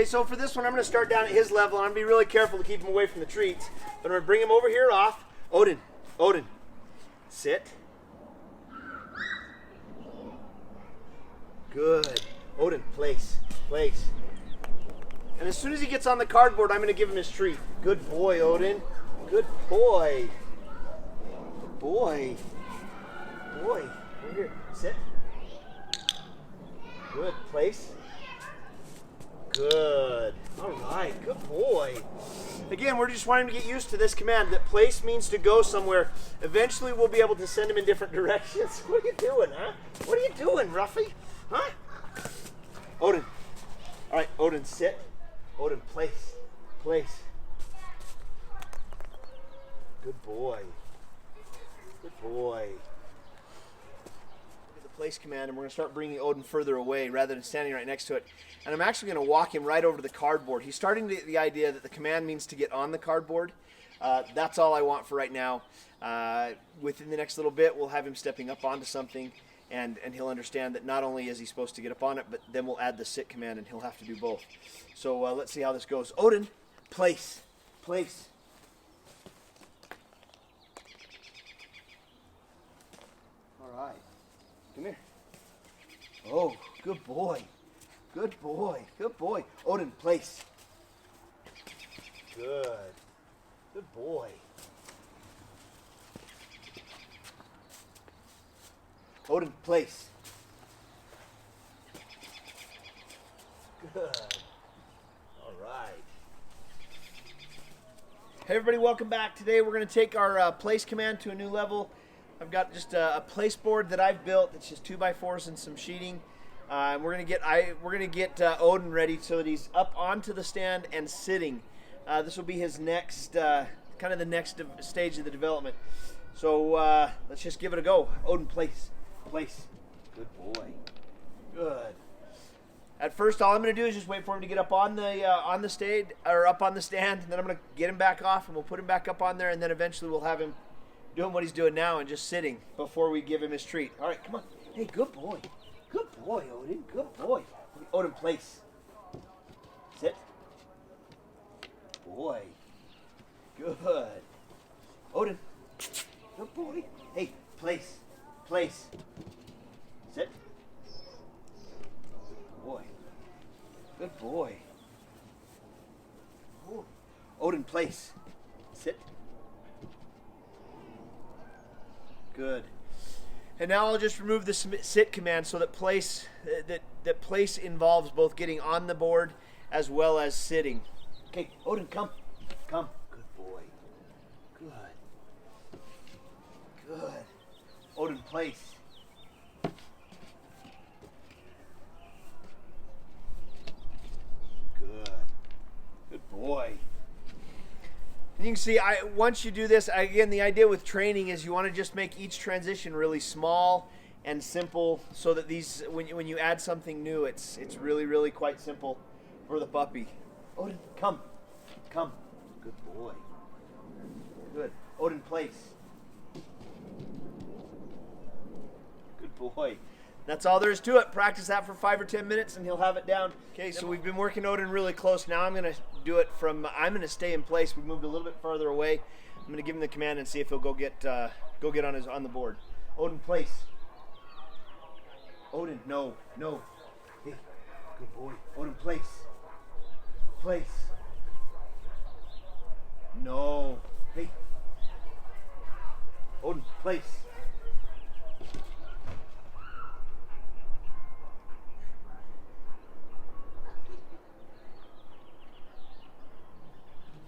Okay, so for this one, I'm going to start down at his level, and I'm going to be really careful to keep him away from the treats. But I'm going to bring him over here off. Odin, Odin, sit. Good. Odin, place, place. And as soon as he gets on the cardboard, I'm going to give him his treat. Good boy, Odin. Good boy. Good boy. Boy. Over here. Sit. Good. Place. Good. All right. Good boy. Again, we're just wanting to get used to this command that place means to go somewhere. Eventually, we'll be able to send him in different directions. What are you doing, huh? What are you doing, Ruffy? Huh? Odin. All right, Odin, sit. Odin, place. Place. Good boy. Good boy. The place command, and we're going to start bringing Odin further away rather than standing right next to it. And I'm actually going to walk him right over to the cardboard. He's starting to get the idea that the command means to get on the cardboard. That's all I want for right now. Within the next little bit, we'll have him stepping up onto something, and he'll understand that not only is he supposed to get up on it, but then we'll add the sit command, and he'll have to do both. So let's see how this goes. Odin, place, place. All right. Come here. Oh, good boy. Good boy. Good boy. Odin, place. Good. Good boy. Odin, place. Good. All right. Hey everybody, welcome back. Today we're going to take our place command to a new level. I've got just a place board that I've built. It's just 2x4s and some sheeting. We're gonna get Odin ready so that he's up onto the stand and sitting. This will be his next, kind of the next stage of the development. So let's just give it a go. Odin, place, place. Good boy. Good. At first, all I'm gonna do is just wait for him to get up on the stage or up on the stand. And then I'm gonna get him back off, and we'll put him back up on there, and then eventually we'll have him doing what he's doing now and just sitting before we give him his treat. All right, come on. Hey, good boy. Good boy, Odin. Good boy. Odin, place. Sit. Boy. Good. Odin. Good boy. Hey, place. Place. Sit. Good boy. Good boy. Ooh. Odin, place. Sit. Good. And now I'll just remove the sit command so that place place involves both getting on the board as well as sitting. Okay, Odin, come. Come. Good boy. Good. Good. Odin, place. Good. Good boy. You can see, once you do this, again, the idea with training is you want to just make each transition really small and simple so that these, when you add something new, it's really, really quite simple for the puppy. Odin, come. Come. Good boy. Good. Odin, place. Good boy. That's all there is to it. Practice that for 5 or 10 minutes and he'll have it down. Okay, so we've been working Odin really close. Now I'm going to do it from, I'm going to stay in place. We moved a little bit farther away. I'm going to give him the command and see if he'll go get on the board. Odin, place. Odin, no. Hey, good boy. Odin, place. Place. No. Hey. Odin, place.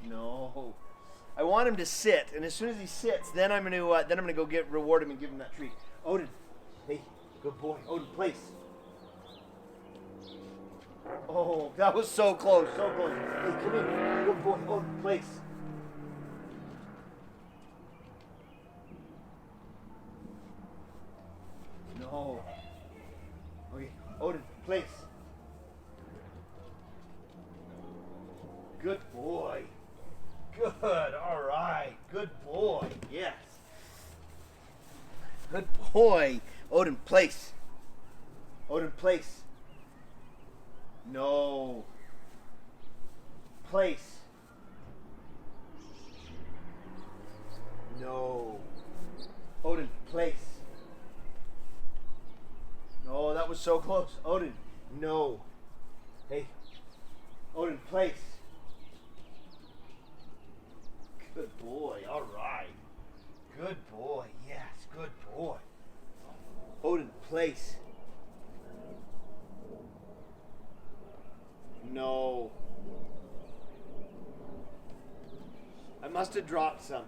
No, I want him to sit, and as soon as he sits, then I'm gonna go reward him and give him that treat. Odin, hey, good boy. Odin, place. Oh, that was so close, so close. Hey, come here, good boy. Odin, place. No. Okay, Odin, place. Good boy. Good, all right. Good boy, yes. Good boy. Odin, place. Odin, place. No. place. No. Odin, place. No, that was so close. Odin, no. Hey, Odin, place. Good boy, all right. Good boy, yes, good boy. Odin, place. No. I must have dropped some.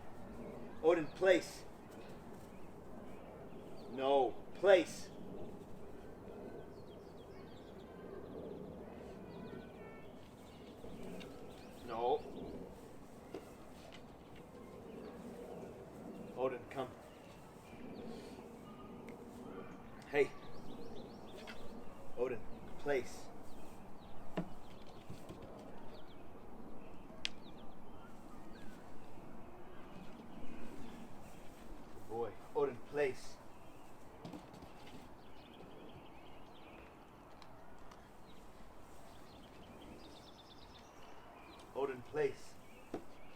Odin, place. No, place. No. Odin, come. Hey. Odin, place. Good boy. Odin, place. Odin, place. Good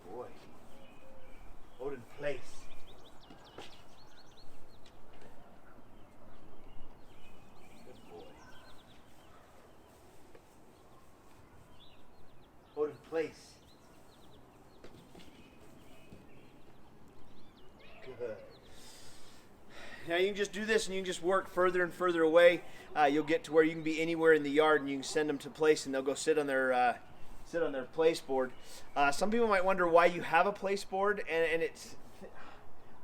boy. Odin, place. Good boy. Odin, place. Good. Now you can just do this and you can just work further and further away. You'll get to where you can be anywhere in the yard and you can send them to place and they'll go sit on their place board. Some people might wonder why you have a place board, and it's.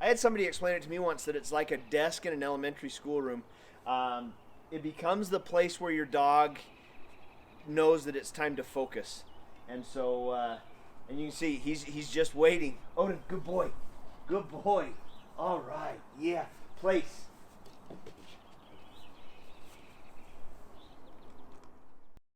I had somebody explain it to me once that it's like a desk in an elementary school room. It becomes the place where your dog knows that it's time to focus, and so and you can see he's just waiting. Odin, good boy, good boy. All right, yeah, place.